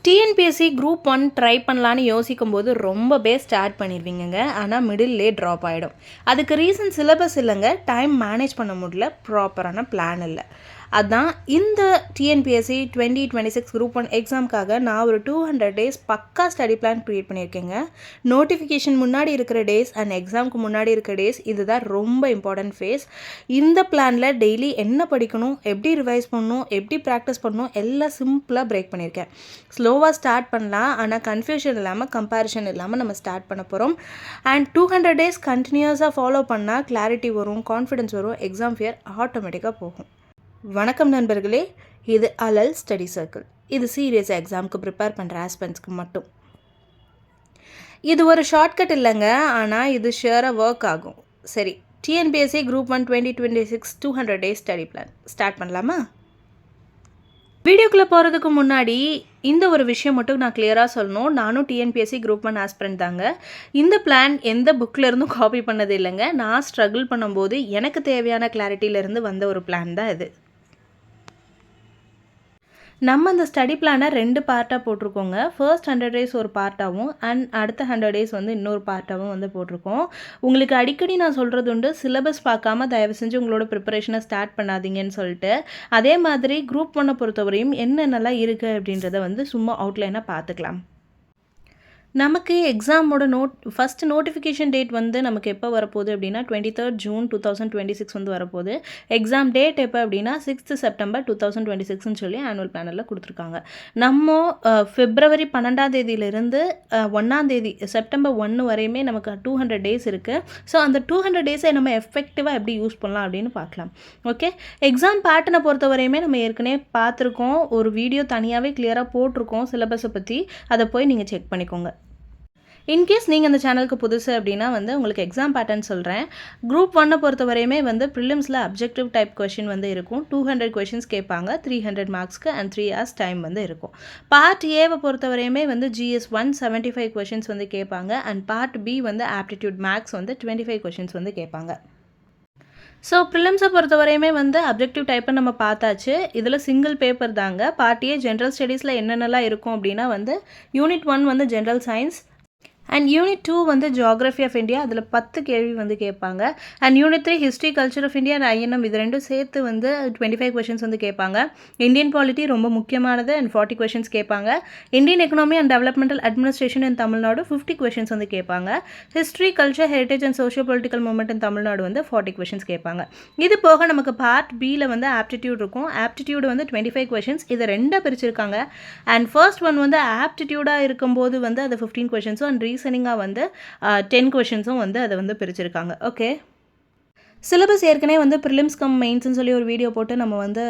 TNPSC group 1 try பண்ணலான்னு யோசிக்கும்போது ரொம்பவே ஸ்டார்ட் பண்ணிடுவீங்கங்க. ஆனால் மிடில்லே ட்ராப் ஆகிடும். அதுக்கு ரீசன் சிலபஸ் இல்லைங்க, டைம் மேனேஜ் பண்ண முடியல, ப்ராப்பரான பிளான் இல்லை. அதான் இந்த டிஎன்பிஎஸ்சி 2026 குரூப் 1 எக்ஸாமுக்காக நான் ஒரு 200 டேஸ் பக்கா ஸ்டடி பிளான் க்ரியேட் பண்ணியிருக்கேங்க. நோட்டிஃபிகேஷன் முன்னாடி இருக்கிற டேஸ் அண்ட் எக்ஸாமுக்கு முன்னாடி இருக்கிற டேஸ் இதுதான் ரொம்ப இம்பார்ட்டன்ட் ஃபேஸ். இந்த பிளானில் டெய்லி என்ன படிக்கணும், எப்படி ரிவைஸ் பண்ணணும், எப்படி ப்ராக்டிஸ் பண்ணணும் எல்லாம் சிம்பிளாக பிரேக் பண்ணியிருக்கேன். ஸ்லோவாக ஸ்டார்ட் பண்ணலாம், ஆனால் கன்ஃபியூஷன் இல்லாமல் கம்பேரிஷன் இல்லாமல் நம்ம ஸ்டார்ட் பண்ண போகிறோம். அண்ட் 200 டேஸ் கண்டினியூஸாக ஃபாலோ பண்ணால் கிளாரிட்டி வரும், கான்ஃபிடென்ஸ் வரும், எக்ஸாம் ஃபியர் ஆட்டோமேட்டிக்காக போகும். வணக்கம் நண்பர்களே, இது அலல் ஸ்டடி சர்க்கிள். இது சீரியஸ் எக்ஸாமுக்கு ப்ரிப்பேர் பண்ணுற ஆஸ்பென்ட்ஸ்க்கு மட்டும். இது ஒரு ஷார்ட்கட் இல்லைங்க, ஆனால் இது ஷியராக ஒர்க் ஆகும். சரி, TNPSC group 1 2026 200 days study plan start பண்ணலாமா? வீடியோக்குள்ளே போகிறதுக்கு முன்னாடி இந்த ஒரு விஷயம் மட்டும் நான் கிளியராக சொல்லணும். நானும் டிஎன்பிஎஸ்சி குரூப் 1 ஆஸ்பிரண்ட் தாங்க. இந்த பிளான் எந்த புக்கில் இருந்தும் காப்பி பண்ணது இல்லைங்க. நான் ஸ்ட்ரகிள் பண்ணும்போது எனக்கு தேவையான கிளாரிட்டியிலேருந்து வந்த ஒரு பிளான் தான் இது. நம்ம அந்த ஸ்டடி பிளானை 2 பார்ட்டாக போட்டிருக்கோங்க. ஃபர்ஸ்ட் 100 டேஸ் ஒரு பார்ட்டாகவும் அண்ட் அடுத்த 100 டேஸ் வந்து இன்னொரு பார்ட்டாகவும் வந்து போட்டிருக்கோம். உங்களுக்கு அடிக்கடி நான் சொல்கிறது உண்டு, சிலபஸ் பார்க்காம தயவு செஞ்சு உங்களோட ப்ரிப்பரேஷனை ஸ்டார்ட் பண்ணாதீங்கன்னு சொல்லிட்டு. அதே மாதிரி குரூப் 1 பொறுத்தவரையும் என்னென்னலாம் இருக்குது அப்படின்றத வந்து சும்மா அவுட்லைனாக பார்த்துக்கலாம். நமக்கு எக்ஸாமோட ஃபஸ்ட் நோட்டிஃபிகேஷன் டேட் வந்து நமக்கு எப்போ வரப்போகுது அப்படின்னா 23rd June 2026 வந்து வரப்போகுது. எக்ஸாம் டேட் எப்போ அப்படின்னா 6th September 2026ன்னு சொல்லி ஆனுவல் பேனலில் கொடுத்துருக்காங்க. நம்ம February 12ஆம் தேதியிலிருந்து 1ஆம் தேதி செப்டம்பர் 1 வரையுமே நமக்கு 200 டேஸ் இருக்குது. ஸோ அந்த 200 டேஸை நம்ம எஃபெக்டிவாக எப்படி யூஸ் பண்ணலாம் அப்படின்னு பார்க்கலாம். ஓகே, எக்ஸாம் பேட்டர்னை பொறுத்த வரையுமே நம்ம ஏற்கனவே பார்த்துருக்கோம், ஒரு வீடியோ தனியாகவே கிளியராக போட்டிருக்கோம் சிலபஸை பற்றி. அதை போய் நீங்கள் செக் பண்ணிக்கோங்க. இன்கேஸ் நீங்கள் அந்த சேனலுக்கு புதுசு அப்படின்னா வந்து உங்களுக்கு எக்ஸாம் பேட்டர்ன் சொல்கிறேன். குரூப் 1 பொறுத்த வரையுமே வந்து ப்ரிலிம்ஸில் அப்ஜெக்டிவ் டைப் கொஷின் வந்து இருக்கும். 200 கொஷின்ஸ் கேட்பாங்க, 300 மார்க்ஸ்க்கு அண்ட் 3 hours டைம் வந்து இருக்கும். பார்ட் ஏவை பொறுத்த வரையுமே வந்து GS 175 கொஷின்ஸ் வந்து கேட்பாங்க அண்ட் பார்ட் பி வந்து ஆப்டிடியூட் மேக்ஸ் வந்து 25 கொஷின்ஸ் வந்து கேட்பாங்க. ஸோ ப்ரிலிம்ஸை பொறுத்த வரையுமே வந்து அப்ஜெக்டிவ் டைப்பை நம்ம பார்த்தாச்சு. இதில் சிங்கிள் பேப்பர் தாங்க. பார்ட் ஏ ஜென்ரல் ஸ்டடீஸில் என்னென்னலாம் இருக்கும் அப்படின்னா வந்து யூனிட் 1 வந்து ஜென்ரல் சயின்ஸ் அண்ட் யூனிட் 2 வந்து ஜியாகிரஃபி ஆஃப் இந்தியா, அதில் 10 கேள்வி வந்து கேட்பாங்க. And unit 3 history culture of India and INM இது ரெண்டும் சேர்த்து வந்து 25 கொஷின்ஸ் வந்து கேட்பாங்க. இந்தியன் பாலிட்டி ரொம்ப முக்கியமானது அண்ட் 40 கொஷின்ஸ் கேட்பாங்க. Indian economy and developmental administration in Tamil Nadu 50 questions வந்து கேட்பாங்க. History culture heritage and socio political movement in Tamil Nadu வந்து 40 கொஷின்ஸ் கேட்பாங்க. இது போக நமக்கு பார்ட் பியில் வந்து ஆப்டிடியூட் இருக்கும். ஆப்டிடியூடு வந்து 25 கொஷின்ஸ், இதை 2 பிரிச்சிருக்காங்க. அண்ட் ஃபர்ஸ்ட் ஒன் வந்து ஆப்டிடியூடாக இருக்கும்போது வந்து அது 15 கொஷின்ஸும் அண்ட் ரீசனிங்காக வந்து 10 கொஷின்ஸும் வந்து அதை வந்து பிரிச்சிருக்காங்க. ஓகே, சிலபஸ் ஏற்கனவே வந்து ப்ரிலிம்ஸ் கம் மெயின்ஸ்னு சொல்லி ஒரு வீடியோ போட்டு நம்ம வந்து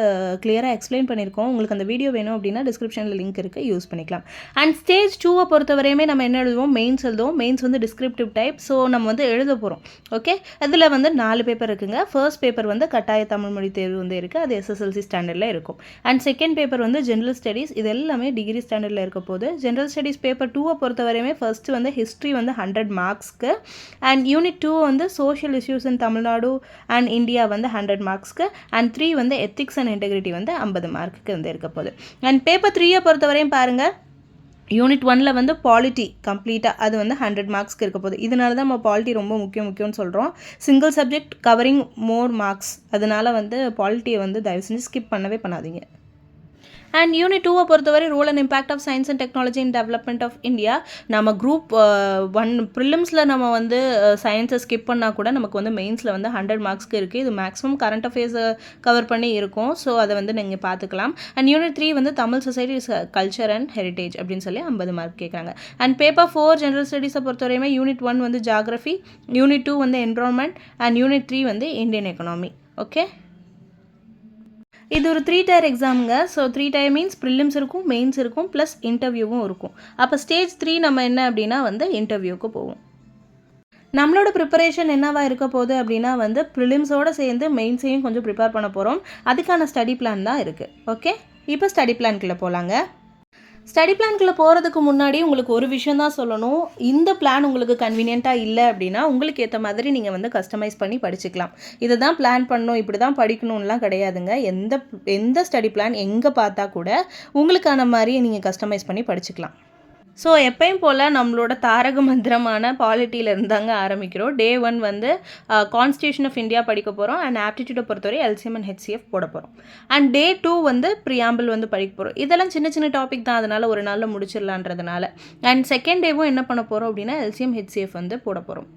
கிளியராக எக்ஸ்பிளைன் பண்ணியிருக்கோம். உங்களுக்கு அந்த வீடியோ வேணும் அப்படின்னா டிஸ்கிரிப்ஷனில் லிங்க் இருக்குது, யூஸ் பண்ணிக்கலாம். அண்ட் ஸ்டேஜ் 2 பொறுத்த வரையுமே நம்ம என்ன எழுதுவோம், மெயின்ஸ் எழுதுவோம். மெயின்ஸ் வந்து டிஸ்கிரிப்டிவ் டைப். ஸோ நம்ம வந்து எழுத போகிறோம். ஓகே, அதில் வந்து 4 பேப்பர் இருக்குங்க. ஃபர்ஸ்ட் பேப்பர் வந்து கட்டாய தமிழ் மொழி தேர்வு வந்து இருக்குது, அது SSLC ஸ்டாண்டர்டில் இருக்கும். அண்ட் செகண்ட் பேப்பர் வந்து ஜென்ரல் ஸ்டடீஸ், இது எல்லாமே டிகிரி ஸ்டாண்டர்டில் இருக்க போது. ஜென்ரல் ஸ்டடீஸ் பேப்பர் 2 பொறுத்த வரையுமே ஃபர்ஸ்ட்டு வந்து ஹிஸ்ட்ரி வந்து 100 மார்க்ஸ்க்கு அண்ட் யூனிட் 2 வந்து social issues in Tamil Nadu and India வந்து 100 மார்க்ஸ்க்கு அண்ட் 3 வந்து எத்திக்ஸ் அண்ட் இன்டெகிரிட்டி வந்து 50 மார்க்குக்கு வந்து இருக்க போகுது. அண்ட் பேப்பர் 3 பொறுத்தவரையும் பாருங்கள், யூனிட் 1 வந்து பாலிட்டி கம்ப்ளீட்டாக அது வந்து 100 மார்க்ஸ்க்கு இருக்க போகுது. இதனால தான் நம்ம பாலிட்டி ரொம்ப முக்கியம்னு சொல்கிறோம். Single subject covering more marks, அதனால் வந்து பாலிட்டியை வந்து தயவு செஞ்சு ஸ்கிப் பண்ணவே பண்ணாதீங்க. அண்ட் யூனிட் 2 பொறுத்தவரை role and impact of science and technology in development of India. நம்ம குரூப் 1 ப்ரிலிம்ஸில் நம்ம வந்து சயின்ஸை ஸ்கிப் பண்ணால் கூட நமக்கு வந்து மெயின்ஸில் வந்து 100 மார்க்ஸ்க்கு இருக்குது. இது மேக்ஸிமம் கரண்ட் அஃபேர்ஸை கவர் பண்ணி இருக்கும். ஸோ அதை வந்து நீங்கள் பார்த்துக்கலாம். அண்ட் யூனிட் 3 வந்து Tamil society culture and heritage அப்படின்னு சொல்லி 50 மார்க் கேட்குறாங்க. அண்ட் பேப்பர் 4 ஜென்ரல் ஸ்டடீஸை பொறுத்தவரையுமே யூனிட் 1 வந்து ஜியாகிரஃபி, யூனிட் 2 வந்து என்விரான்மெண்ட் அண்ட் யூனிட் 3 வந்து இந்தியன் எக்கனாமி. ஓகே, இது ஒரு 3 tier எக்ஸாமுங்க. ஸோ 3 tier மீன்ஸ் ப்ரிலிம்ஸ் இருக்கும், மெயின்ஸ் இருக்கும், ப்ளஸ் இன்டர்வியூவும் இருக்கும். அப்போ ஸ்டேஜ் 3 நம்ம என்ன அப்படின்னா வந்து இன்டர்வியூக்கு போவோம். நம்மளோட ப்ரிப்பரேஷன் என்னவா இருக்க போகுது அப்படின்னா வந்து ப்ரிலிம்ஸோடு சேர்ந்து மெயின்ஸையும் கொஞ்சம் ப்ரிப்பேர் பண்ண போகிறோம். அதுக்கான ஸ்டடி பிளான் தான் இருக்குது. ஓகே, இப்போ ஸ்டடி பிளான்குள்ளே போகலாங்க. ஸ்டடி பிளான்குள்ளே போகிறதுக்கு முன்னாடி உங்களுக்கு ஒரு விஷயம் தான் சொல்லணும். இந்த பிளான் உங்களுக்கு கன்வீனியன்ட்டாக இல்லை அப்படின்னா உங்களுக்கு ஏற்ற மாதிரி நீங்கள் வந்து கஸ்டமைஸ் பண்ணி படிச்சுக்கலாம். இதை தான் பிளான் பண்ணணும், இப்படி தான் படிக்கணும்லாம் கிடையாதுங்க. எந்த ஸ்டடி பிளான் எங்கே பார்த்தா கூட உங்களுக்கான மாதிரி நீங்கள் கஸ்டமைஸ் பண்ணி படிச்சுக்கலாம். ஸோ எப்பயும் போல் நம்மளோட தாரக மந்திரமான பாலிட்டியிலேருந்து தாங்க ஆரம்பிக்கிறோம். டே 1 வந்து கான்ஸ்டியூஷன் ஆஃப் இந்தியா படிக்க போகிறோம். அண்ட் ஆப்டிடியூடை பொறுத்தவரை எல்சிஎம் அண்ட் ஹெச்சிஎஃப் போட போகிறோம். அண்ட் டே 2 வந்து ப்ரியாம்பிள் வந்து படிக்க போகிறோம். இதெல்லாம் சின்ன சின்ன டாபிக் தான், அதனால் ஒரு நாளில் முடிச்சிடலான்றதுனால. அண்ட் செகண்ட் டேவும் என்ன பண்ண போகிறோம் அப்படின்னா எல்சிஎம் ஹெச்சிஎஃப் வந்து போட போகிறோம்.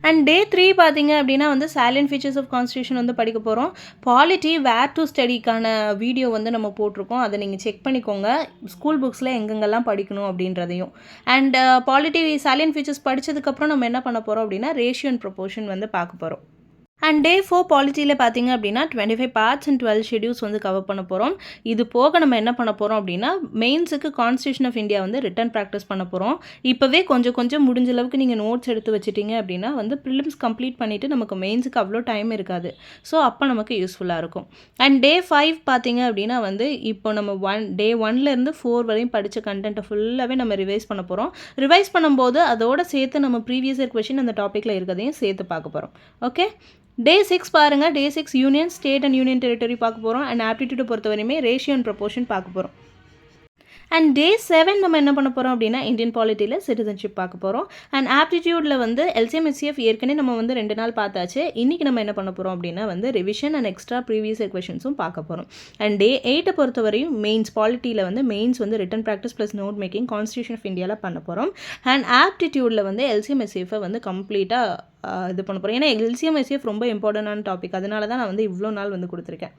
அண்ட் டே 3 பார்த்தீங்க அப்படின்னா வந்து சாலியன்ட் ஃபீச்சர்ஸ் ஆஃப் கான்ஸ்டியூஷன் வந்து படிக்க போகிறோம். பாலிட்டி வேர் டு ஸ்டடிக்கான வீடியோ வந்து நம்ம போட்டிருக்கோம், அதை நீங்கள் செக் பண்ணிக்கோங்க. ஸ்கூல் புக்ஸில் எங்கெங்கெல்லாம் படிக்கணும் அப்படின்றதையும். அண்ட் பாலிட்டி சாலியன்ட் ஃபீச்சர்ஸ் படித்ததுக்கப்புறம் நம்ம என்ன பண்ண போகிறோம் அப்படின்னா ரேஷியோ அண்ட் ப்ரொபோர்ஷன் வந்து பார்க்க போகிறோம். அண்ட் டே 4 பாலிட்டியில் பார்த்தீங்க அப்படின்னா 25 பார்ட்ஸ் அண்ட் 12 ஷெடியூல்ஸ் வந்து கவர் பண்ண போகிறோம். இது போக நம்ம என்ன பண்ண போகிறோம் அப்படின்னா மெயின்ஸுக்கு கான்ஸ்டியூஷன் ஆஃப் இந்தியா வந்து ரிட்டன் ப்ராக்டிஸ் பண்ண போகிறோம். இப்போவே கொஞ்சம் முடிஞ்ச அளவுக்கு நீங்கள் நோட்ஸ் எடுத்து வச்சுட்டிங்க அப்படின்னா வந்து ப்ரிலிம்ஸ் கம்ப்ளீட் பண்ணிவிட்டு நமக்கு மெயின்ஸுக்கு அவ்வளோ டைம் இருக்காது. ஸோ அப்போ நமக்கு யூஸ்ஃபுல்லாக இருக்கும். அண்ட் டே 5 பார்த்தீங்க அப்படின்னா வந்து இப்போ நம்ம டே 1லேருந்து 4 வரையும் படித்த கண்டென்ட்டை ஃபுல்லாகவே நம்ம ரிவைஸ் பண்ண போகிறோம். ரிவைஸ் பண்ணும்போது அதோடு சேர்த்து நம்ம ப்ரீவியஸ் இயர் கொஷின் அந்த டாப்பிக்கில் இருக்கிறதையும் சேர்த்து பார்க்க போகிறோம். ஓகே, டே 6 பாருங்கள். டே 6 union, state and union territory பார்க்க போகிறோம். அண்ட் ஆப்டிடியூடை பொறுத்த வரையுமே ரேஷியோ அண்ட் ப்ரொபோர்ஷன் பார்க்க போகிறோம். அண்ட் டே 7 நம்ம என்ன பண்ண போகிறோம் அப்படின்னா இந்தியன் பாலிட்டியில் சிட்டிசன்ஷிப் பார்க்க போகிறோம். அண்ட் ஆப்டிடியூடில் வந்து எல்சிஎம் ஹெச்சிஎஃப் ஏற்கனவே நம்ம வந்து 2 நாள் பார்த்தாச்சு. இன்றைக்கி நம்ம என்ன பண்ண போகிறோம் அப்படின்னா வந்து revision and extra previous year கொஷின்ஸும் பார்க்க போகிறோம். அண்ட் டே 8 பொறுத்தவரையும் மெயின்ஸ் பாலிட்டியில் வந்து மெயின்ஸ் வந்து written practice plus note making constitution of இந்தியாவில் பண்ண போகிறோம். அண்ட் ஆப்டிடியூடில் வந்து எல்சிஎம் ஹெச்சிஎஃபை வந்து கம்ப்ளீட்டாக இது பண்ண போகிறோம். ஏன்னா எல்சிஎம் ஹெச்சிஎஃப் ரொம்ப இம்பார்ட்டண்டான டாபிக், அதனால தான் நான் வந்து இவ்வளோ நாள் வந்து கொடுத்துருக்கேன்.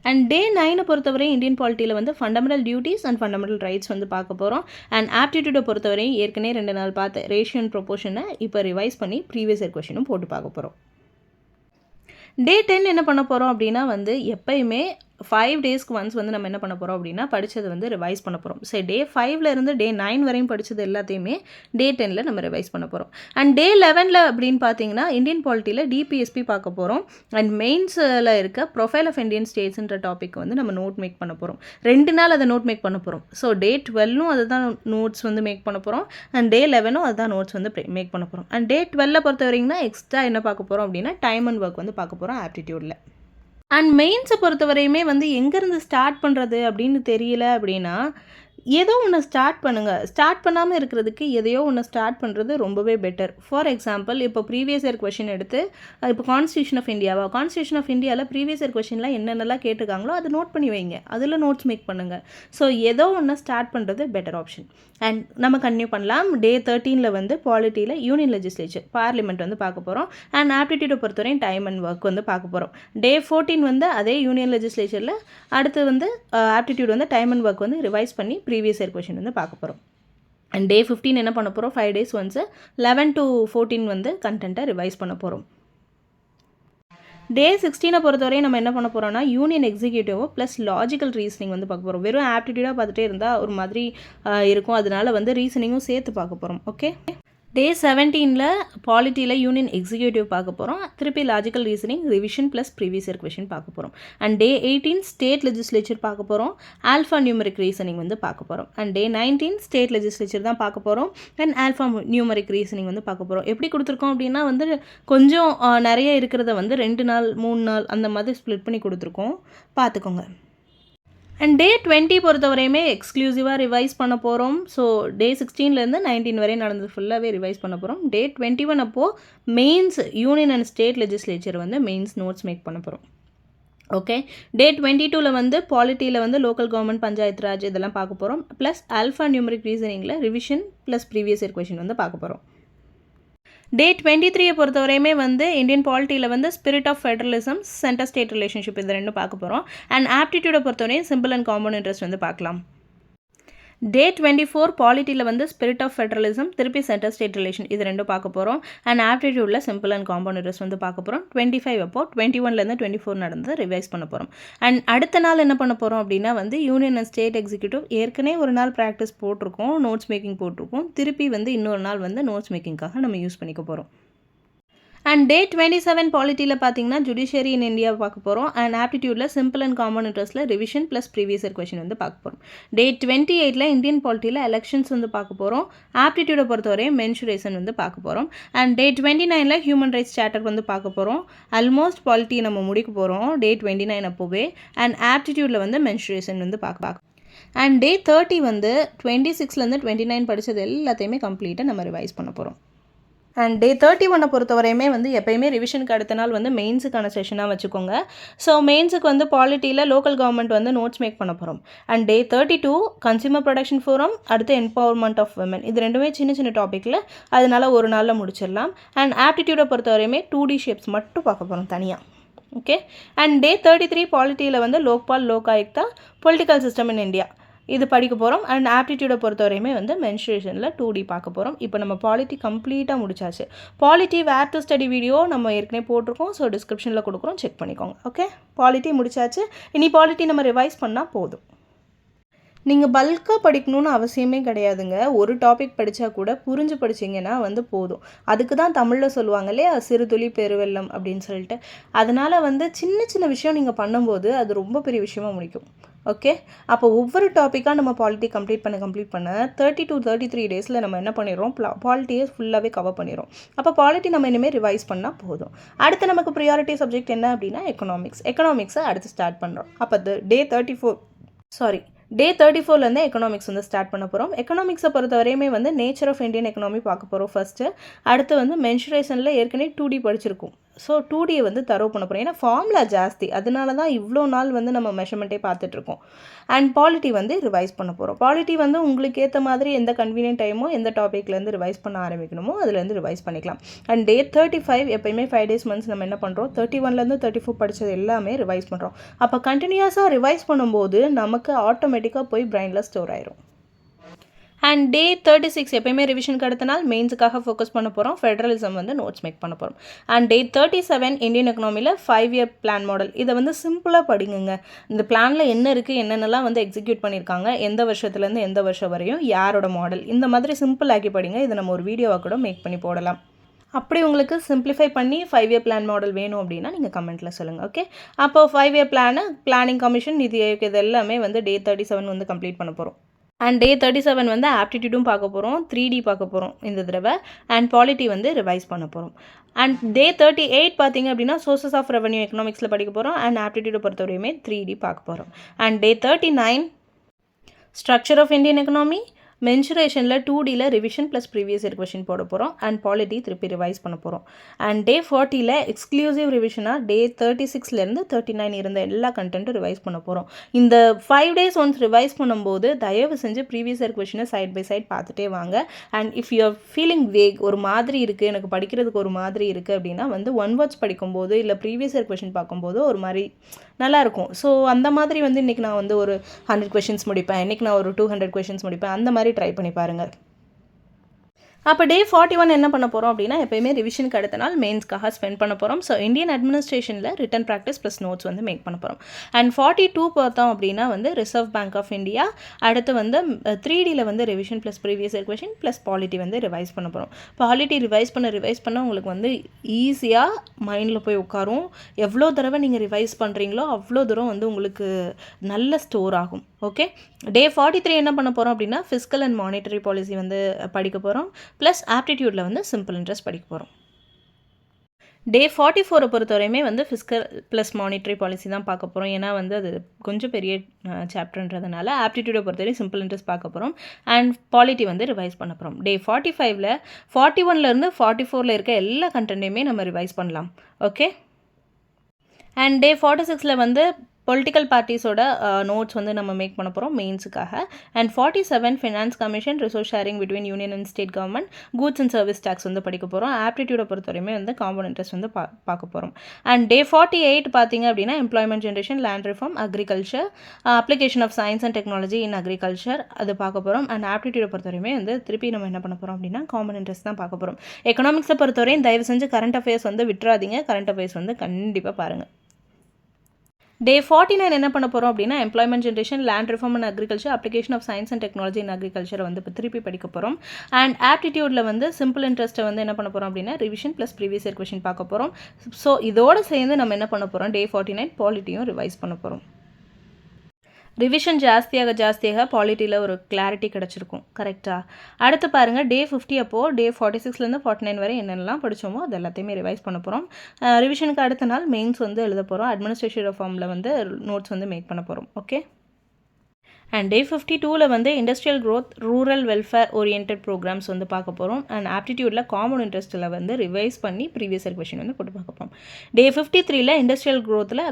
அண்ட் டே 9 பொறுத்தவரை இந்தியன் பாலிட்டியில் வந்து fundamental duties and fundamental rights வந்து பார்க்க போகிறோம். அண்ட் ஆப்டிடியூடை பொறுத்தவரை ஏற்கனவே 2 நாள் பார்த்த ரேஷியோ அண்ட் ப்ரொபோர்ஷனை இப்போ ரிவைஸ் பண்ணி ப்ரீவியஸ் இயர் கொஷினும் போட்டு பார்க்க போகிறோம். டே 10 என்ன பண்ண போகிறோம் அப்படின்னா வந்து எப்பயுமே 5 டேஸ்க்கு ஒன்ஸ் வந்து நம்ம என்ன பண்ண போகிறோம் அப்படின்னா படித்தது வந்து ரிவைஸ் பண்ண போகிறோம். சரி, டே 5லேருந்து டே 9 வரையும் படித்தது எல்லாத்தையுமே டே 10ல் நம்ம ரிவைஸ் பண்ண போகிறோம். அண்ட் டே 11ல் அப்படின்னு பார்த்தீங்கன்னா இந்தியன் பாலிட்டியில் டிபிஎஸ்பி பார்க்க போகிறோம். அண்ட் மெயின்ஸில் இருக்க ப்ரொஃபைல் ஆஃப் இந்தியன் ஸ்டேட்ஸ்ன்ற டாபிக் வந்து நம்ம நோட் மேக் பண்ண போகிறோம். 2 நாள் அதை நோட் மேக் பண்ண போகிறோம். ஸோ டே 12ம் அதுதான் நோட்ஸ் வந்து மேக் பண்ண போகிறோம். அண்ட் டே 11ம் அதுதான் நோட்ஸ் வந்து மேக் பண்ண போகிறோம். அண்ட் டே 12 பொறுத்த வரைக்கும்னா எக்ஸ்ட்ரா என்ன பார்க்க போகிறோம் அப்படின்னா டைம் அண்ட் ஒர்க் வந்து பார்க்க போகிறோம் ஆப்டிடியூடில். அண்ட் மெயின்ஸை பொறுத்த வரையுமே வந்து எங்கேருந்து ஸ்டார்ட் பண்ணுறது அப்படின்னு தெரியல அப்படின்னா ஏதோ ஒன்று ஸ்டார்ட் பண்ணுங்கள். ஸ்டார்ட் பண்ணாமல் இருக்கிறதுக்கு எதையோ ஒன்று ஸ்டார்ட் பண்ணுறது ரொம்பவே பெட்டர். ஃபார் எக்ஸாம்பிள் இப்போ ப்ரீவியஸ் இயர் கொஷின் எடுத்து இப்போ கான்ஸ்டியூஷன் ஆஃப் இந்தியாவில் ப்ரீவியஸ் இயர் கொஷின்லாம் என்னென்னலாம் கேட்டிருக்காங்களோ அதை நோட் பண்ணி வைங்க, அதில் நோட்ஸ் மேக் பண்ணுங்கள். ஸோ ஏதோ ஒன்று ஸ்டார்ட் பண்ணுறது பெட்டர் ஆப்ஷன். அண்ட் நம்ம கன்டினியூ பண்ணலாம். டே 13ல் வந்து பாலிட்டியில் யூனியன் லெஜிஸ்லேச்சர் பார்லிமெண்ட் வந்து பார்க்க போகிறோம். அண்ட் ஆப்டிடியூடை பொறுத்தவரையும் டைம் அண்ட் ஒர்க் வந்து பார்க்க போகிறோம். டே 14 வந்து அதே யூனியன் லெஜிஸ்லேச்சரில் அடுத்து வந்து ஆப்டிடியூட் வந்து டைம் அண்ட் ஒர்க் வந்து ரிவைஸ் பண்ணி ப்ரீவியஸ் இயர் கொஷின் வந்து பார்க்க போகிறோம். அண்ட் டே 15 என்ன பண்ண போகிறோம் 5 டேஸ் ஒன்ஸு 11 to 14 வந்து கண்டென்ட்டை ரிவைஸ் பண்ண போகிறோம். டே 16 பொறுத்தவரையும் நம்ம என்ன பண்ண போகிறோம்னா union executive plus logical reasoning வந்து பார்க்க போகிறோம். வெறும் ஆப்டிடியூடாக பார்த்துட்டே இருந்தால் ஒரு மாதிரி இருக்கும், அதனால வந்து ரீசனிங்கும் சேர்த்து பார்க்க போகிறோம். ஓகே, டே 17ல் பாலிட்டியில் யூனியன் எக்ஸிக்யூட்டிவ் பார்க்க போகிறோம். திருப்பி logical reasoning revision plus previous year question பார்க்க போகிறோம். அண்ட் டே 18 ஸ்டேட் லெஜிஸ்லேச்சர் பார்க்க போகிறோம். ஆல்ஃபா நியூமரிக் ரீசனிங் வந்து பார்க்க போகிறோம். அண்ட் டே 19 ஸ்டேட் லெஜிஸ்லேச்சர் தான் பார்க்க போகிறோம். அண்ட் ஆல்ஃபா நியூமரிக் ரீசனிங் வந்து பார்க்க போகிறோம். எப்படி கொடுத்துருக்கோம் அப்படின்னா வந்து கொஞ்சம் நிறைய இருக்கிறத வந்து 2 நாள் 3 நாள் அந்த மாதிரி ஸ்ப்ளிட் பண்ணி கொடுத்துருக்கோம், பார்த்துக்கோங்க. அண்ட் டே 20 பொறுத்தவரையுமே எக்ஸ்க்ளூசிவாக ரிவைஸ் பண்ண போகிறோம். ஸோ டே 16லேருந்து 19 வரையும் நடந்தது ஃபுல்லாகவே ரிவைஸ் பண்ண போகிறோம். டே 21 அப்போது mains union and state legislature வந்து மெயின்ஸ் நோட்ஸ் மேக் பண்ண போகிறோம். ஓகே, டே 22ல் வந்து பாலிட்டியில் வந்து லோக்கல் கவர்மெண்ட் பஞ்சாயத்து ராஜ் இதெல்லாம் பார்க்க போகிறோம். ப்ளஸ் ஆல்ஃபா நியூமரிக் ரீசனிங்கில் revision plus previous year question வந்து பார்க்க போகிறோம். டே 23 பொறுத்தவரையுமே வந்து இந்தியன் பாலிட்டியில் வந்து spirit of federalism, centre state relationship இது 2 பார்க்க போகிறோம். அண்ட் ஆப்டிடியூடை பொறுத்தவரையும் சிம்பிள் அண்ட் காம்பவுண்ட் இன்ட்ரெஸ்ட் வந்து பார்க்கலாம். டே 24 பாலிட்டியில் வந்து ஸ்பிரிட் ஆஃப் ஃபெடரலிசம் திருப்பி சென்டர் ஸ்டேட் ரிலேஷன் இது 2 பார்க்க போகிறோம். அண்ட் ஆப்டிடியூடில் சிம்பிள் அண்ட் காம்பவுண்ட் இன்ட்ரெஸ்ட் வந்து பார்க்க போகிறோம். 25 அப்போ 21லேருந்து 24 நடந்து ரிவைஸ் பண்ண போகிறோம். அண்ட் அடுத்த நாள் என்ன பண்ண போகிறோம் அப்படின்னா வந்து யூனியன் அண்ட் ஸ்டேட் எக்ஸிக்யூட்டிவ் ஏற்கனவே ஒரு நாள் ப்ராக்டிஸ் போட்டிருக்கோம், நோட்ஸ் மேக்கிங் போட்டிருக்கோம். திருப்பி வந்து இன்னொரு நாள் வந்து நோட்ஸ் மேக்கிங்காக நம்ம யூஸ் பண்ணிக்க போகிறோம். அண்ட் டே 27 பாலிட்டியில் பார்த்தீங்கன்னா ஜுடிஷியரி இன் இந்தியா பார்க்க போகிறோம். அண்ட் ஆப்டிடியூடில் சிம்பிள் அண்ட் காமன் இன்ட்ரெஸ்ட்டில் revision plus previous year question வந்து பார்க்க போகிறோம். டே 28ல் இந்தியன் பாலிட்டியில் எலெக்ஷன்ஸ் வந்து பார்க்க போகிறோம். ஆப்டிடியூடை பொறுத்தவரை மென்சுரேஷன் வந்து பார்க்க போகிறோம். அண்ட் டே 29ல் ஹியூமன் ரைட்ஸ் சார்ட்டர் வந்து பார்க்க போகிறோம். ஆல்மோஸ்ட் பாலிட்டி நம்ம முடிக்க போகிறோம் டே 29 அப்போவே. அண்ட் ஆப்டிடியூடில் வந்து மென்சுரேஷன் வந்து பார்க்க. அண்ட் டே 30 வந்து 26லேருந்து 29 படித்தது எல்லாத்தையுமே கம்ப்ளீட்டாக நம்ம ரிவைஸ் பண்ண போகிறோம். அண்ட் டே 31 பொறுத்தவரையுமே வந்து எப்போயுமே ரிவிஷனுக்கு அடுத்த நாள் வந்து மெயின்ஸுக்கான செஷனாக வச்சுக்கோங்க. ஸோ மெயின்ஸுக்கு வந்து பாலிட்டியில் லோக்கல் கவர்மெண்ட் வந்து நோட்ஸ் மேக் பண்ண போகிறோம். And day 32 consumer production forum, அடுத்து எம்பவர்மெண்ட் ஆஃப் விமன். இது ரெண்டுமே சின்ன சின்ன டாப்பிக்கில், அதனால ஒரு நாளில் முடிச்சிடலாம். அண்ட் ஆப்டிடியூடை பொறுத்தவரையுமே 2D ஷேப்ஸ் மட்டும் பார்க்க போகிறோம் தனியாக. ஓகே. அண்ட் டே 33 பாலிட்டியில் வந்து Lokpal Lokayukta political system in India இது படிக்க போகிறோம். அண்ட் ஆப்டிடியூடை பொறுத்தவரையுமே வந்து மென்சுரேஷனில் 2D பார்க்க போகிறோம். இப்போ நம்ம பாலிட்டி கம்ப்ளீட்டாக முடிச்சாச்சு. Polity where to study video நம்ம ஏற்கனவே போட்டிருக்கோம். ஸோ டிஸ்கிரிப்ஷனில் கொடுக்குறோம், செக் பண்ணிக்கோங்க. ஓகே, பாலிட்டி முடிச்சாச்சு. இனி பாலிட்டி நம்ம ரிவைஸ் பண்ணால் போதும். நீங்கள் பல்காக படிக்கணும்னு அவசியமே கிடையாதுங்க. ஒரு டாபிக் படித்தா கூட புரிஞ்சு படிச்சிங்கன்னா வந்து போதும். அதுக்கு தான் தமிழில் சொல்லுவாங்க இல்லையா, சிறுதுளி பெருவெள்ளம் அப்படின்னு சொல்லிட்டு. அதனால் வந்து சின்ன சின்ன விஷயம் நீங்கள் பண்ணும்போது அது ரொம்ப பெரிய விஷயமாக முடிக்கும். ஓகே, அப்போ ஒவ்வொரு டாப்பிக்காக நம்ம பாலிட்டி கம்ப்ளீட் பண்ண 30 to 33 டேஸில் நம்ம என்ன பண்ணிடுறோம், பாலிட்டியை ஃபுல்லாகவே கவர் பண்ணிடுறோம். அப்போ பாலிட்டி நம்ம இனிமேல் ரிவைஸ் பண்ணால் போதும். அடுத்து நமக்கு ப்ரியாரிட்டி சப்ஜெக்ட் என்ன அப்படின்னா எக்கனாமிக்ஸை அடுத்து ஸ்டார்ட் பண்ணுறோம். அப்போ டே 34லேருந்து எக்கனாமிக்ஸ் வந்து ஸ்டார்ட் பண்ண போகிறோம். எக்கனாமிக்ஸை பொறுத்தவரையுமே வந்து நேச்சர் ஆஃப் இந்தியன் எக்கனாமி பார்க்க போகிறோம் ஃபஸ்ட்டு. அடுத்து வந்து மென்சுரேஷனில் ஏற்கனவே 2D படிச்சிருக்கும். ஸோ 2Dயை வந்து தரவு பண்ண போகிறோம். ஏன்னா ஃபார்முலா ஜாஸ்தி, அதனால தான் இவ்வளோ நாள் வந்து நம்ம மெஷர்மெண்ட்டே பார்த்துட்ருக்கோம். அண்ட் பாலிட்டி வந்து ரிவைஸ் பண்ண போகிறோம். பாலிட்டி வந்து உங்களுக்கு ஏற்ற மாதிரி எந்த கன்வீனியன்ட் டைமோ எந்த டாப்பிக்லேருந்து ரிவைஸ் பண்ண ஆரம்பிக்கணுமோ அதுலேருந்து ரிவைஸ் பண்ணிக்கலாம். அண்ட் டே 35 எப்போயுமே 5 days months நம்ம என்ன பண்ணுறோம், 31லேருந்து 34 படித்தது எல்லாமே ரிவைஸ் பண்ணுறோம். அப்போ கண்டினியூஸாக ரிவைஸ் பண்ணும்போது நமக்கு ஆட்டோமேட்டிக்காக போய் பிரைனில் ஸ்டோர் ஆயிரும். அண்ட் டே 36 எப்போயுமே ரிவிஷனுக்கு அடுத்த நாள் மெயின்ஸுக்காக ஃபோக்கஸ் பண்ண போகிறோம். ஃபெடரலிசம் வந்து நோட்ஸ் மேக் பண்ண போகிறோம். அண்ட் டே 37 இந்தியன் எக்கனாமியில் 5-year பிளான் மாடல். இதை வந்து சிம்பிளாக படிங்குங்க. இந்த பிளானில் என்ன இருக்குது, என்னென்னலாம் வந்து எக்ஸிக்யூட் பண்ணியிருக்காங்க, எந்த வருஷத்துலேருந்து எந்த வருஷம் வரையும், யாரோட மாடல், இந்த மாதிரி சிம்பிள் ஆக்கி படிங்க. இதை நம்ம ஒரு வீடியோவாக கூட மேக் பண்ணி போடலாம். அப்படி உங்களுக்கு சிம்பிளிஃபை பண்ணி 5-year பிளான் மாடல் வேணும் அப்படின்னா நீங்கள் கமெண்ட்டில் சொல்லுங்கள். ஓகே, அப்போ 5-year பிளானிங் கமிஷன், நிதி ஆயோக், இது எல்லாமே வந்து டே 37 வந்து கம்ப்ளீட் பண்ண போகிறோம். அண்ட் டே 37 வந்து ஆப்டிடியூடும் பார்க்க போகிறோம், 3D பார்க்க போகிறோம் இந்த தடவை. அண்ட் பாலிட்டி வந்து ரிவைஸ் பண்ண போகிறோம். அண்ட் டே 38 பார்த்தீங்க அப்படின்னா சோர்சஸ் ஆஃப் ரெவன்யூ எக்கனாமிக்ஸில் படிக்க போகிறோம். அண்ட் ஆப்டிடியூடை பொறுத்தவரையுமே 3D பார்க்க போகிறோம். And day 39 structure of Indian economy, மென்சுரேஷனில் 2Dயில் revision plus previous year question போட போகிறோம். அண்ட் பாலிட்டி திருப்பி ரிவைஸ் பண்ண போகிறோம். அண்ட் டே 40ல் எக்ஸ்க்ளூசிவ் ரிவிஷனாக டே 36லேருந்து 39 இருந்த எல்லா கண்டென்ட்டும் ரிவைஸ் பண்ண போகிறோம். இந்த 5 days ஒன்ஸ் ரிவைஸ் பண்ணும்போது தயவு செஞ்சு ப்ரீவியஸ் இயர் கொஷினை சைட் பை சைட் பார்த்துட்டே வாங்க. And if you are feeling wake, ஒரு மாதிரி இருக்குது, எனக்கு படிக்கிறதுக்கு ஒரு மாதிரி இருக்குது அப்படின்னா வந்து 1 words படிக்கும்போது இல்லை ப்ரீவியஸ் இயர் கொஷின் பார்க்கும்போது ஒரு மாதிரி நல்லாயிருக்கும். ஸோ அந்த மாதிரி வந்து இன்றைக்கி நான் வந்து ஒரு 100 questions முடிப்பேன், இன்றைக்கி நான் ஒரு 200 questions முடிப்பேன், அந்த மாதிரி ட்ரை பண்ணி பாருங்கள். அப்போ டே 41 என்ன பண்ண போகிறோம் அப்படின்னா எப்போயுமே ரிவிஷனுக்கு அடுத்த நாள் மெயின்ஸ்க்காக ஸ்பெண்ட் பண்ண போகிறோம். ஸோ இந்தியன் அட்மினிஸ்ட்ரேஷனில் ரிட்டன் ப்ராக்டிஸ் ப்ளஸ் நோட்ஸ் வந்து மேக் பண்ண போகிறோம். அண்ட் 42 பார்த்தோம் அப்படின்னா வந்து ரிசர்வ் பேங்க் ஆஃப் இந்தியா. அடுத்து வந்து 3Dயில் வந்து revision plus previous year question plus polity வந்து ரிவைஸ் பண்ண போகிறோம். பாலிட்டி ரிவைஸ் பண்ண உங்களுக்கு வந்து ஈஸியாக மைண்டில் போய் உட்காரும். எவ்வளோ தடவை நீங்கள் ரிவைஸ் பண்ணுறீங்களோ அவ்வளோ தூரம் வந்து உங்களுக்கு நல்ல ஸ்டோர் ஆகும். ஓகே, டே 43 என்ன பண்ண போகிறோம் அப்படின்னா ஃபிஸ்கல் அண்ட் மானிட்டரி பாலிசி வந்து படிக்க போகிறோம். ப்ளஸ் ஆப்டிடியூடில் வந்து சிம்பிள் இன்ட்ரெஸ்ட் படிக்க போகிறோம். டே 44 பொறுத்தவரையுமே வந்து ஃபிஸ்கல் ப்ளஸ் மானிட்டரி பாலிசி தான் பார்க்க போகிறோம். ஏன்னா வந்து அது கொஞ்சம் பெரிய சாப்டர்ன்றதுனால ஆப்டிடியூடை பொறுத்தவரைக்கும் சிம்பிள் இன்ட்ரெஸ்ட் பார்க்க போகிறோம். அண்ட் பாலிட்டி வந்து ரிவைஸ் பண்ண போகிறோம். டே 45ல் 41லேருந்து 44ல் இருக்க எல்லா கண்டென்ட்டையுமே நம்ம ரிவைஸ் பண்ணலாம். ஓகே, அண்ட் டே 46ல் வந்து பொலிட்டிக்கல் பார்ட்டிஸோட நோட்ஸ் வந்து நம்ம மேக் பண்ண போகிறோம் மெயின்ஸுக்காக. And 47 finance commission, resource sharing between union and state government, goods and service tax வந்து படிக்க போகிறோம். ஆப்டிடியூடை பொறுத்தவரையுமே வந்து காம்பவுண்ட் இன்ட்ரெஸ்ட் வந்து பார்க்க போகிறோம். அண்ட் டே 48 பார்த்தீங்க அப்படின்னா employment generation, land reform, agriculture, application of science and technology in agriculture அது பார்க்க போகிறோம். அண்ட் ஆப்டிடியூடை பொறுத்தவரையுமே வந்து திருப்பி நம்ம என்ன பண்ண போகிறோம் அப்படின்னா காம்பவுண்ட் இன்ட்ரெஸ்ட் தான் பார்க்க போகிறோம். எக்கனாமிக்ஸை பொறுத்தவரையும் தயவு செஞ்சு கரண்ட் அஃபேர்ஸ் வந்து விட்டுறாதீங்க. கரண்ட் அஃபேர்ஸ் வந்து கண்டிப்பாக பாருங்கள். டே 49 என்ன பண்ண போகிறோம் அப்படின்னா employment generation, land reform and agriculture, application of science and technology in அக்ரிகல்ச்சரை வந்து இப்போ திருப்பி படிக்க போகிறோம். அண்ட் ஆப்டிடியூடில் வந்து சிம்பிள் இன்ட்ரெஸ்ட்டை வந்து என்ன பண்ண போகிறோம் அப்படின்னா revision plus previous year question பார்க்க போகிறோம். ஸோ இதோடு சேர்ந்து நம்ம என்ன பண்ண போகிறோம், டே 49 பாலிட்டியும் ரிவைஸ் பண்ண போகிறோம். ரிவிஷன் ஜாஸ்தியாக பாலிட்டியில் ஒரு கிளாரிட்டி கிடச்சிருக்கும். கரெக்டாக? அடுத்து பாருங்கள், டே 50 அப்போது டே 46லேருந்து 49 வரை என்னென்னலாம் படித்தோமோ அது எல்லாத்தையுமே ரிவைஸ் பண்ண போகிறோம். ரிவிஷனுக்கு அடுத்த நாள் மெயின்ஸ் வந்து எழுத போகிறோம். அட்மினிஸ்ட்ரேட்டிவ் ஃபார்மில் வந்து நோட்ஸ் வந்து மேக் பண்ண போகிறோம். ஓகே. அண்ட் டே 52ல் வந்து industrial growth, rural welfare orient programmes வந்து பார்க்க போகிறோம். அண்ட் ஆப்டிடியூடில் காமன் இன்ட்ரெஸ்ட்டில் வந்து ரிவைஸ் பண்ணி ப்ரீவியஸ் இயர் கொஷின் வந்து போட்டு பார்க்க போகிறோம். டே 53ல் இண்டஸ்ட்ரியல் க்ரோத்தில்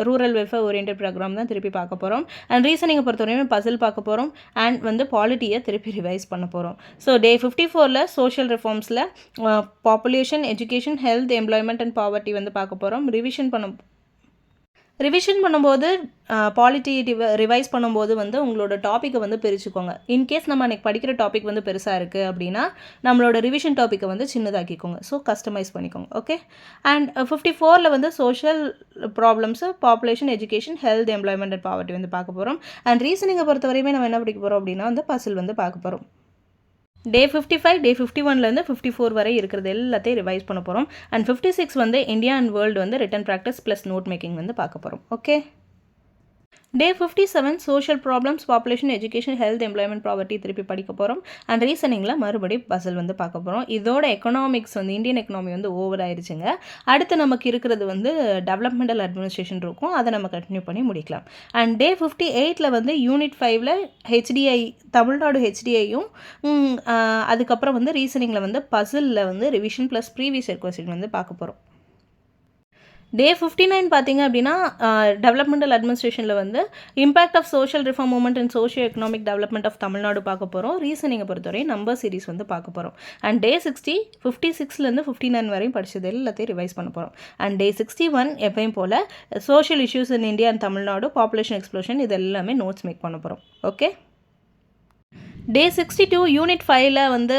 ரூரல் வெல்ஃபேர் ஓரியன்ட் ப்ரோக்ராம் தான் திருப்பி பார்க்க போகிறோம். அண்ட் ரீசனிங்கை பொறுத்தவரையும் பசில் பார்க்க போகிறோம். அண்ட் வந்து பாலிட்டியை திருப்பி ரிவைஸ் பண்ண போகிறோம். ஸோ டே 54ல் சோஷியல் ரிஃபார்ம்ஸில் population, education, health, employment and poverty வந்து பார்க்க போகிறோம். ரிவிஷன் பண்ணும்போது பாலிட்டி ரிவைஸ் பண்ணும்போது வந்து உங்களோட டாப்பிக்கை வந்து பிரிச்சுக்கோங்க. இன்கேஸ் நம்ம அன்றைக்கி படிக்கிற டாபிக் வந்து பெருசாக இருக்குது அப்படின்னா நம்மளோட ரிவிஷன் டாப்பிக்கை வந்து சின்னதாக்கிக்கோங்க. ஸோ கஸ்டமைஸ் பண்ணிக்கோங்க. ஓகே. அண்ட் 54ல் வந்து social problems, population, education, health, employment and poverty வந்து பார்க்க போகிறோம். அண்ட் ரீசனிங்கை பொறுத்த வரையுமே நம்ம என்ன படிக்க போகிறோம் அப்படின்னா வந்து பசில் வந்து பார்க்க போகிறோம். டே 55, டே 51லேருந்து 54 வரை இருக்கிறது எல்லாத்தையும் ரிவைஸ் பண்ண போகிறோம். அண்ட் 56 வந்து இந்தியா அண்ட் வேர்ல்டு வந்து written practice plus note making வந்து பார்க்க போகிறோம். Okay. Day 57 social problems, population, education, health, employment, poverty திருப்பி படிக்க போகிறோம். அண்ட் ரீசனிங்கில் மறுபடியும் பசில் வந்து பார்க்க போகிறோம். இதோட எக்கனாமிக்ஸ் வந்து இந்தியன் எக்கனாமி வந்து ஓவர் ஆயிடுச்சுங்க. அடுத்து நமக்கு இருக்கிறது வந்து டெவலப்மெண்டல் அட்மினிஸ்ட்ரேஷன் இருக்கும். அதை நம்ம கண்டினியூ பண்ணி முடிக்கலாம். அண்ட் டே 58ல் வந்து யூனிட் 5ல் ஹெச்டிஐ, தமிழ்நாடு ஹெச்டிஐயும் அதுக்கப்புறம் வந்து ரீசனிங்கில் வந்து பசிலில் வந்து revision plus previous year question வந்து பார்க்க போகிறோம். டே 59 பார்த்தீங்க அப்படின்னா டெவலப்மெண்டல் அட்மினிஸ்ட்ரேஷனில் வந்து impact of social reform movement and socio economic development of Tamil Nadu பார்க்க போகிறோம். ரீசனிங்கை பொறுத்தவரை நம்பர் சீரிஸ் வந்து பார்க்க போகிறோம். அண்ட் டே 60 56லேருந்து 59 வரையும் படித்தது எல்லாத்தையும் ரிவைஸ் பண்ண போகிறோம். அண்ட் டே 61 எப்பயும் போல் social issues in India and Tamil Nadu, population explosion, இது எல்லாமே நோட்ஸ் மேக் பண்ண போகிறோம். ஓகே. டே 62 யூனிட் 5ல் வந்து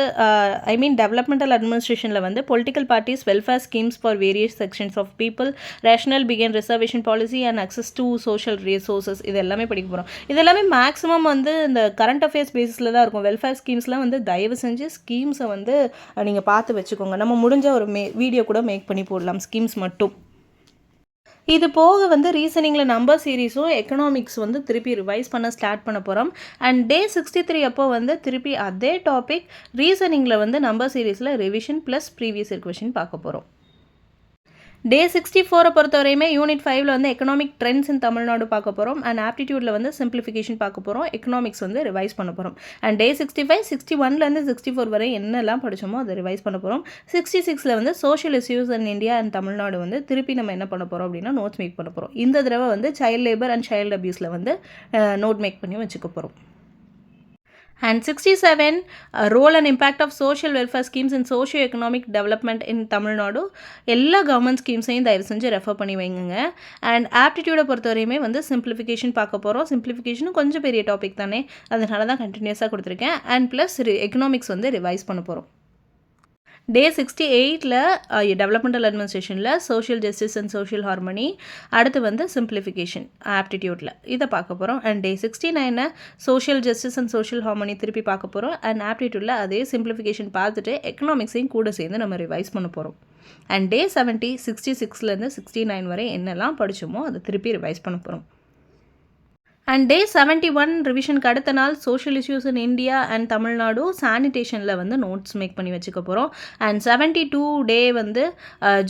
டெவலப்மெண்டல் அட்மினிஸ்ட்ரேஷனில் வந்து political parties, welfare schemes for various sections of people, rational பிகன் reservation policy and access to social resources, இது எல்லாமே படிக்க போகிறோம். இது எல்லாமே மேக்ஸிமம் வந்து இந்த கரண்ட் அஃபேர்ஸ் பேஸிஸில் தான் இருக்கும். வெல்ஃபேர் ஸ்கீம்ஸ்லாம் வந்து தயவு செஞ்சு ஸ்கீம்ஸை வந்து நீங்கள் பார்த்து வச்சுக்கோங்க. நம்ம முடிஞ்ச ஒரு வீடியோ கூட மேக் பண்ணி போடலாம் ஸ்கீம்ஸ் மட்டும். இது போக வந்து ரீசனிங்கில் நம்பர் சீரீஸும் எக்கனாமிக்ஸ் வந்து திருப்பி ரிவைஸ் பண்ண ஸ்டார்ட் பண்ண போகிறோம். அண்ட் டே 63 அப்போ வந்து திருப்பி அதே டாபிக் ரீசனிங்கில் வந்து நம்பர் சீரீஸில் revision plus previous year question பார்க்க போகிறோம். டே 64 பொறுத்தவரையுமே யூனிட் 5ல் வந்து எக்கனாமிக் ட்ரெண்ட்ஸ் இன் தமிழ்நாடு பார்க்க போகிறோம். அண்ட் ஆப்டிடியூடில் வந்து சிம்பிளிஃபிகேஷன் பார்க்க போகிறோம். எக்கனாமிக்ஸ் வந்து ரிவைஸ் பண்ண போகிறோம். அண்ட் டே 65 61லேருந்து 64 வரை என்னெல்லாம் படித்தோமோ அதை ரிவைஸ் பண்ண போகிறோம். 66ல் வந்து social issues in India and Tamil Nadu வந்து திருப்பி நம்ம என்ன பண்ண போகிறோம் அப்படின்னா நோட்ஸ் மேக் பண்ண போகிறோம். இந்த தடவை வந்து சைல்ட் லேபர் அண்ட் சைல்டு அபியூஸில் வந்து நோட் மேக் பண்ணி வச்சுக்க போகிறோம். And 67 role and impact of social welfare schemes in socio-economic development in Tamil Nadu. எல்லா கவர்மெண்ட் ஸ்கீம்ஸையும் தயவு செஞ்சு ரெஃபர் பண்ணி வைங்க. அண்ட் ஆப்டிடியூடை பொறுத்தவரையுமே வந்து சிம்பிளிஃபிகேஷன் பார்க்க போகிறோம். சிம்பிளிஃபிகேஷனும் கொஞ்சம் பெரிய டாபிக் தானே, அதனால தான் கண்டினியூஸாக கொடுத்துருக்கேன். அண்ட் ப்ளஸ் எக்கனாமிக்ஸ் வந்து ரிவைஸ் பண்ண போகிறோம். டே 68ல் டெவலப்மெண்டல் அட்மினிஸ்ட்ரேஷனில் social justice and social harmony, அடுத்து வந்து சிம்பிளிஃபிகேஷன் ஆப்டிடியூட்டில் இதை பார்க்க போகிறோம். And day 69 social justice and social harmony திருப்பி பார்க்க போகிறோம். அண்ட் ஆப்டிடியூட்டில் அதே சிம்பிளிஃபிகேஷன் பார்த்துட்டு எக்கனாமிக்ஸையும் கூட சேர்ந்து நம்ம ரிவைஸ் பண்ண போகிறோம். அண்ட் டே 70 66லேருந்து 69 வரை என்னெல்லாம் படித்தோமோ அதை திருப்பி ரிவைஸ் பண்ண போகிறோம். அண்ட் டே 71 ரிவிஷனுக்கு அடுத்த நாள் social issues in India and Tamil Nadu சானிடேஷனில் வந்து நோட்ஸ் மேக் பண்ணி வச்சுக்க போகிறோம். அண்ட் 72 டே வந்து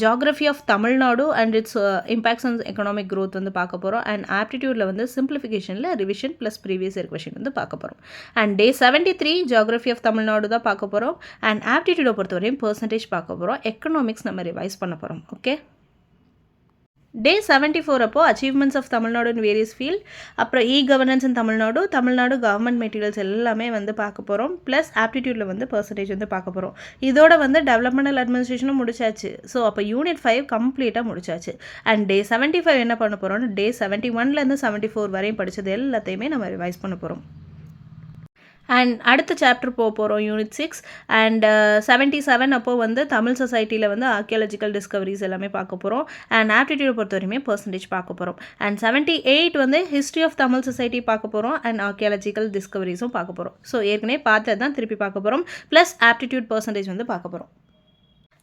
geography of Tamil Nadu and its impacts on economic growth வந்து பார்க்க போகிறோம். அண்ட் ஆப்டிடியூடில் வந்து சிம்பிளிஃபிகேஷனில் revision plus previous year question வந்து பார்க்க போகிறோம். And day 73 geography of Tamil Nadu தான் பார்க்க போகிறோம். அண்ட் ஆப்டிடியூடை பொறுத்தவரையும் பர்சன்டேஜ் பார்க்க போகிறோம். எக்கனாமிக்ஸ் நம்ம ரிவைஸ் பண்ண போகிறோம். ஓகே. டே 74 அப்போ achievements of Tamil Nadu in various field, அப்புறம் governance in Tamil Nadu, Tamil Nadu government materials எல்லாமே வந்து பார்க்க போகிறோம். ப்ளஸ் ஆப்டிடியூடில் வந்து பர்சன்டேஜ் வந்து பார்க்க போகிறோம். இதோட வந்து டெவலப்மெண்டல் அட்மினிஸ்ட்ரேஷனும் முடிச்சாச்சு. ஸோ அப்போ யூனிட் 5 கம்ப்ளீட்டாக முடிச்சாச்சு. அண்ட் டே 75 என்ன பண்ண போகிறோம்னு டே 71லேருந்து 74 வரையும் படித்தது எல்லாத்தையுமே நம்ம ரிவைஸ் பண்ண போகிறோம். அண்ட் அடுத்த சாப்டர் போகிறோம் யூனிட் 6 அண்ட் 77 அப்போது வந்து தமிழ் சொசைட்டியில் வந்து ஆர்கியாலஜிக்கல் டிஸ்கவரிஸ் எல்லாமே பார்க்க போகிறோம். அண்ட் ஆப்டிடியூட் பொறுத்த வரையுமே பர்சன்டேஜ் பார்க்க போகிறோம். அண்ட் 78 வந்து ஹிஸ்ட்ரி ஆஃப் தமிழ் சொசைட்டி பார்க்க போகிறோம் அண்ட் ஆர்கியாலஜிக்கல் டிஸ்கவரிஸும் பார்க்க போகிறோம். ஸோ ஏற்கனவே பார்த்தது தான் திருப்பி பார்க்க போகிறோம். ப்ளஸ் ஆப்டிடியூட் பர்சன்டேஜ் வந்து பார்க்க போகிறோம்.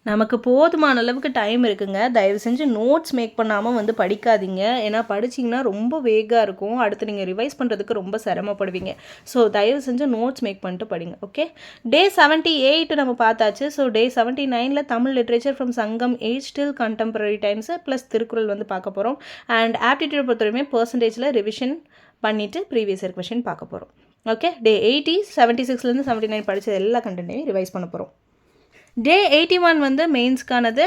நமக்கு போதுமான அளவுக்கு டைம் இருக்குங்க. தயவு செஞ்சு நோட்ஸ் மேக் பண்ணாமல் வந்து படிக்காதீங்க. ஏன்னா படிச்சிங்கன்னா ரொம்ப வேகாக இருக்கும். அடுத்து நீங்கள் ரிவைஸ் பண்ணுறதுக்கு ரொம்ப சிரமப்படுவீங்க. ஸோ தயவு செஞ்சு நோட்ஸ் மேக் பண்ணிட்டு படிங்க. ஓகே, டே 78 நம்ம பார்த்தாச்சு. ஸோ டே 79ல் Tamil literature from Sangam age till contemporary times plus Thirukkural வந்து பார்க்க போகிறோம். அண்ட் ஆப்டிடியூட் பொறுத்தவரையுமே பர்சன்டேஜில் ரிவிஷன் பண்ணிவிட்டு ப்ரீவியஸ் இயர் கொஷின் பார்க்க போகிறோம். ஓகே, டே 80 76லேருந்து 79 படித்த எல்லா கண்டென்ட்டையும் ரிவைஸ் பண்ண போகிறோம். டே 81 வந்து மெயின்ஸ்க்கானது.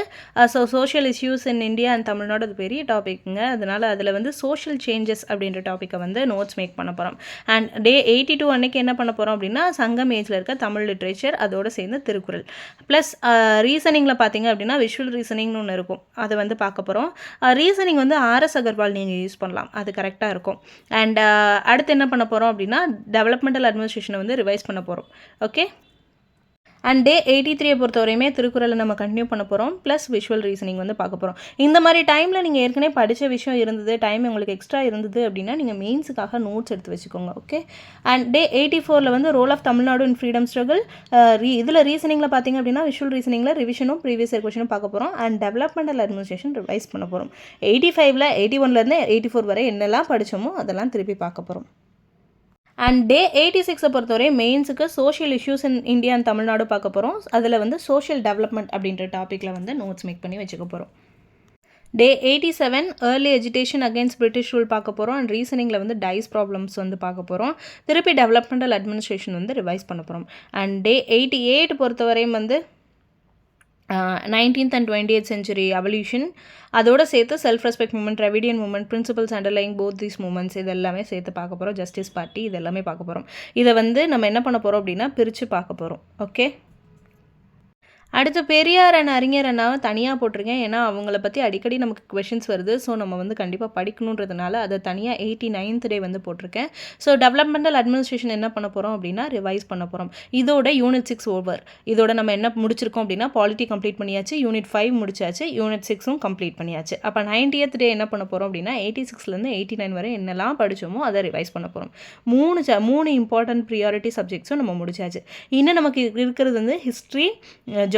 So social issues in India and Tamil Nadu அது பெரிய டாபிக்ங்க. அதனால் அதில் வந்து சோஷியல் சேஞ்சஸ் அப்படின்ற டாப்பிக்கை வந்து நோட்ஸ் மேக் பண்ண போகிறோம். அண்ட் டே 82 அன்னைக்கு என்ன பண்ண போகிறோம் அப்படின்னா சங்கம் ஏஜில் இருக்க தமிழ் லிட்ரேச்சர் அதோடு சேர்ந்து திருக்குறள் ப்ளஸ் ரீசனிங்கில் பார்த்தீங்க அப்படின்னா விஷுவல் ரீசனிங்னு ஒன்று இருக்கும், அதை வந்து பார்க்க போகிறோம். ரீசனிங் வந்து RS அகர்வால் நீங்கள் யூஸ் பண்ணலாம், அது கரெக்டாக இருக்கும். அண்ட் அடுத்து என்ன பண்ண போகிறோம் அப்படின்னா டெவலப்மெண்டல் அட்மினிஸ்ட்ரேஷனை வந்து ரிவைஸ் பண்ண போகிறோம். ஓகே, அண்ட் டே 83 பொறுத்தவரையுமே திருக்குறளை நம்ம கண்டினியூ பண்ண போகிறோம். ப்ளஸ் விஷுவல் ரீசனிங் வந்து பார்க்க போகிறோம். இந்த மாதிரி டைமில் நீங்கள் ஏற்கனவே படித்த விஷயம் இருந்தது, டைம் உங்களுக்கு எக்ஸ்ட்ரா இருந்தது அப்படின்னா நீங்கள் மெயின்ஸுக்காக நோட்ஸ் எடுத்து வச்சுக்கோங்க. ஓகே, அண்ட் டே 84ல் வந்து role of Tamil Nadu in freedom struggle. இதில் ரீசனிங்கில் பார்த்தீங்க அப்படின்னா விஷுவல் ரீசனிங்கில் ரிவிஷனும் ப்ரீவியஸ் இயர் கொஷனும் பார்க்க போகிறோம். அண்ட் டெவலப்மெண்டல் அட்மினிஸ்ட்ரேஷன் ரிவைஸ் பண்ண போகிறோம். 85ல் 81லேருந்து 84 வரை என்னெல்லாம் படித்தோமோ அதெல்லாம் திருப்பி பார்க்க போகிறோம். அண்ட் டே 86 பொறுத்தவரை மெயின்ஸுக்கு social issues in India and Tamil Nadu பார்க்க போகிறோம். அதில் வந்து சோஷியல் டெவலப்மெண்ட் அப்படின்ற டாப்பிக்கில் வந்து நோட்ஸ் மேக் பண்ணி வச்சுக்க போகிறோம். டே 87 early education against British rule பார்க்க போகிறோம். அண்ட் ரீசனிங்கில் வந்து டைஸ் ப்ராப்ளம்ஸ் வந்து பார்க்க போகிறோம். திருப்பி டெவலப்மெண்டல் அட்மினிஸ்ட்ரேஷன் வந்து ரிவைஸ் பண்ண போகிறோம். அண்ட் டே 88 பொறுத்தவரையும் வந்து 19th and 20th century evolution அதோட சேர்த்து self respect movement, Dravidian movement, principles underlying both these movements இது எல்லாமே சேர்த்து பார்க்க போகிறோம். ஜஸ்டிஸ் பார்ட்டி இது எல்லாமே பார்க்க போகிறோம். இதை வந்து நம்ம என்ன பண்ண போகிறோம் அப்படின்னா பிரித்து பார்க்க போகிறோம். ஓகே, அடுத்து பெரியார் அண்ட் அறிஞர் அண்ணாவை தனியாக போட்டிருக்கேன். ஏன்னா அவங்கள பற்றி அடிக்கடி நமக்கு கொஷின்ஸ் வருது. ஸோ நம்ம வந்து கண்டிப்பாக படிக்கணுன்றதுனால அதை தனியாக 89th டே வந்து போட்டிருக்கேன். ஸோ டெவலப்மெண்டல் அட்மினிஸ்ட்ரேஷன் என்ன பண்ண போகிறோம் அப்படின்னா ரிவைஸ் பண்ண போகிறோம். இதோட யூனிட் 6 ஓவர். இதோட நம்ம என்ன முடிச்சிருக்கோம் அப்படின்னா பாலிட்டி கம்ப்ளீட் பண்ணியாச்சு, யூனிட் 5 முடிச்சாச்சு, யூனிட் 6ம் கம்ப்ளீட் பண்ணியாச்சு. அப்போ 90th டே என்ன பண்ண போகிறோம் அப்படின்னா 86லேருந்து 89 வரை என்னெல்லாம் படித்தோமோ அதை ரிவைஸ் பண்ண போகிறோம். மூணு இம்பார்ட்டன்ட் ப்ரியாரிட்டி சப்ஜெக்ட்ஸும் நம்ம முடிச்சாச்சு. இன்னும் நமக்கு இருக்கிறது வந்து ஹிஸ்ட்ரி,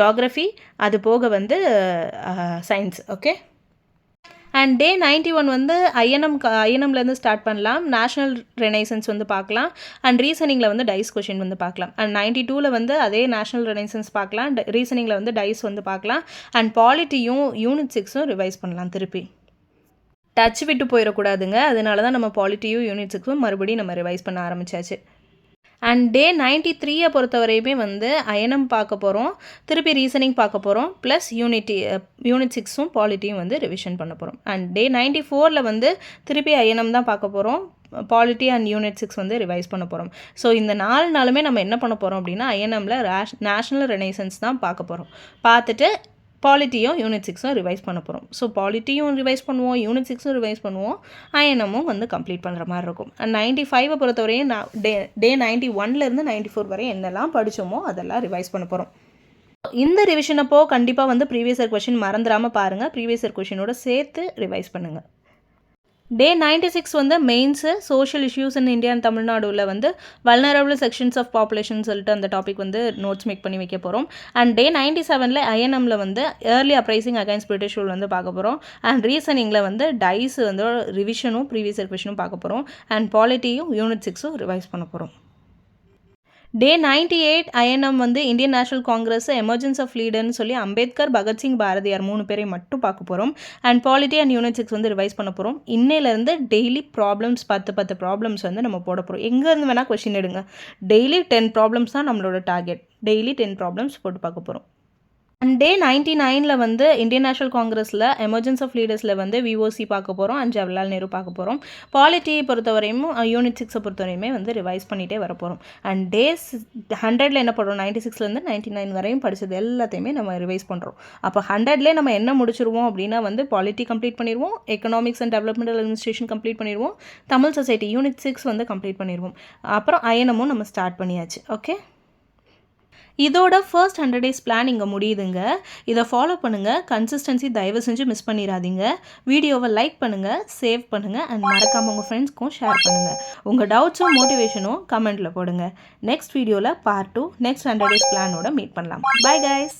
ஜியாகிரஃபி, அது போக வந்து சயின்ஸ். ஓகே, அண்ட் டே 91 வந்து ஐஎன்எம்லேருந்து ஸ்டார்ட் பண்ணலாம். நேஷ்னல் ரெனைசன்ஸ் வந்து பார்க்கலாம். அண்ட் ரீசனிங்கில் வந்து டைஸ் கொஷின் வந்து பார்க்கலாம். அண்ட் 92ல் வந்து அதே நேஷ்னல் ரெனைசன்ஸ் பார்க்கலாம். ரீசனிங்கில் வந்து டைஸ் வந்து பார்க்கலாம். அண்ட் பாலிட்டியும் யூனிட் 6ம் ரிவைஸ் பண்ணலாம். திருப்பி டச் விட்டு போயிடக்கூடாதுங்க. அதனால தான் நம்ம பாலிட்டியும் யூனிட் 6ம் மறுபடியும் நம்ம ரிவைஸ் பண்ண ஆரம்பித்தாச்சு. அண்ட் டே 93 பொறுத்தவரையுமே வந்து ஐஎன்எம் பார்க்க போகிறோம், திருப்பி ரீசனிங் பார்க்க போகிறோம், ப்ளஸ் யூனிட் 6ம் பாலிட்டியும் வந்து ரிவிஷன் பண்ண போகிறோம். அண்ட் டே 94ல் வந்து திருப்பி ஐஎன்எம் தான் பார்க்க போகிறோம், பாலிட்டி அண்ட் யூனிட் 6 வந்து ரிவைஸ் பண்ண போகிறோம். ஸோ இந்த 4 நாளுமே நம்ம என்ன பண்ண போகிறோம் அப்படின்னா ஐஎன்எம்மில் நேஷ்னல் ரெனைசன்ஸ் தான் பார்க்க போகிறோம். பார்த்துட்டு பாலிட்டியும் யூனிட் 6ம் ரிவைஸ் பண்ண போகிறோம். ஸோ பாலிட்டியும் ரிவைஸ் பண்ணுவோம், யூனிட் 6ம் ரிவைஸ் பண்ணுவோம், ஐஎன்எம்மும் வந்து கம்ப்ளீட் பண்ணுற மாதிரி இருக்கும். அண்ட் 95 பொறுத்தவரையும் டே 91லேருந்து 94 வரை என்னெல்லாம் படித்தோமோ அதெல்லாம் ரிவைஸ் பண்ண போகிறோம். இந்த ரிவிஷன் அப்போ கண்டிப்பாக வந்து ப்ரீவியஸ் இயர் கொஷின் மறந்துடாமல் பாருங்கள். ப்ரீவியஸ் இயர் கொஷினோட சேர்த்து ரிவைஸ் பண்ணுங்கள். டே 96 வந்து mains social issues in India and தமிழ்நாடுவில் வந்து வல்னரபிள் செக்ஷன்ஸ் ஆஃப் பாப்புலேஷன் சொல்லிட்டு அந்த டாபிக் வந்து நோட்ஸ் மேக் பண்ணி வைக்க போகிறோம். அண்ட் டே 97ல் ஐஎன்எம்மில் வந்து early uprising against British rule வந்து பார்க்க போகிறோம். அண்ட் ரீசனிங்கில் வந்து டைஸ் வந்து ரிவிஷனும் ப்ரீவியஸ் இயர் கொஷினும் பார்க்க போகிறோம். அண்ட் பாலிட்டியும் யூனிட் 6ம் ரிவைஸ் பண்ண போகிறோம். டே 98 ஐஎன்எம் வந்து Indian National Congress emergence of லீடர்னு சொல்லி அம்பேத்கர், பகத்சிங், பாரதியார் 3 பேரையும் மட்டும் பார்க்க போகிறோம். அண்ட் பாலிட்டி அண்ட் யூனிட் 6 வந்து ரிவைஸ் பண்ண போகிறோம். இன்னையிலேருந்து டெய்லி ப்ராப்ளம்ஸ் 10 ப்ராப்ளம்ஸ் வந்து நம்ம போட போகிறோம். எங்கேருந்து வேணால் கொஷின் எடுங்க. டெய்லி 10 ப்ராப்ளம்ஸ் தான் நம்மளோட டார்கெட். டெய்லி 10 ப்ராப்ளம்ஸ் போட்டு பார்க்க போகிறோம். அண்ட் டே 99ல் வந்து இந்தியன் நேஷனல் காங்கிரஸில் எமர்ஜென்ஸ் ஆஃப் லீடர்ஸில் வந்து விஓசி பார்க்க போகிறோம் அண்ட் ஜவஹர்லால் நேரு பார்க்க போகிறோம். பாலிட்டியை பொறுத்தவரையும் யூனிட் 6 பொறுத்தவரையுமே வந்து ரிவைஸ் பண்ணிகிட்டே வர போகிறோம். அண்ட் டேஸ் 100ல் என்ன பண்ணுறோம், 96லேருந்து 99 வரையும் படித்தது எல்லாத்தையுமே நம்ம ரிவைஸ் பண்ணுறோம். அப்போ 100லே நம்ம என்ன முடிச்சிருவோம் அப்படின்னா வந்து பாலிட்டி கம்ப்ளீட் பண்ணிடுவோம், economics and developmental administration complete பண்ணிடுவோம், தமிழ் சொசைட்டி யூனிட் 6 வந்து கம்ப்ளீட் பண்ணிடுவோம். அப்புறம் அயனமும் நம்ம ஸ்டார்ட் பண்ணியாச்சு. ஓகே, இதோட ஃபர்ஸ்ட் 100 டேஸ் பிளான் இங்கே முடியுதுங்க. இதை ஃபாலோ பண்ணுங்கள். கன்சிஸ்டன்சி தயவு செஞ்சு மிஸ் பண்ணிடாதீங்க. வீடியோவை லைக் பண்ணுங்கள், சேவ் பண்ணுங்கள் அண்ட் மறக்காமல் உங்கள் ஃப்ரெண்ட்ஸ்க்கும் ஷேர் பண்ணுங்கள். உங்கள் டவுட்ஸும் மோட்டிவேஷனும் கமெண்ட்டில் போடுங்க. நெக்ஸ்ட் வீடியோவில் பார்ட் 2 நெக்ஸ்ட் 100 டேஸ் பிளானோட மீட் பண்ணலாம். Bye guys.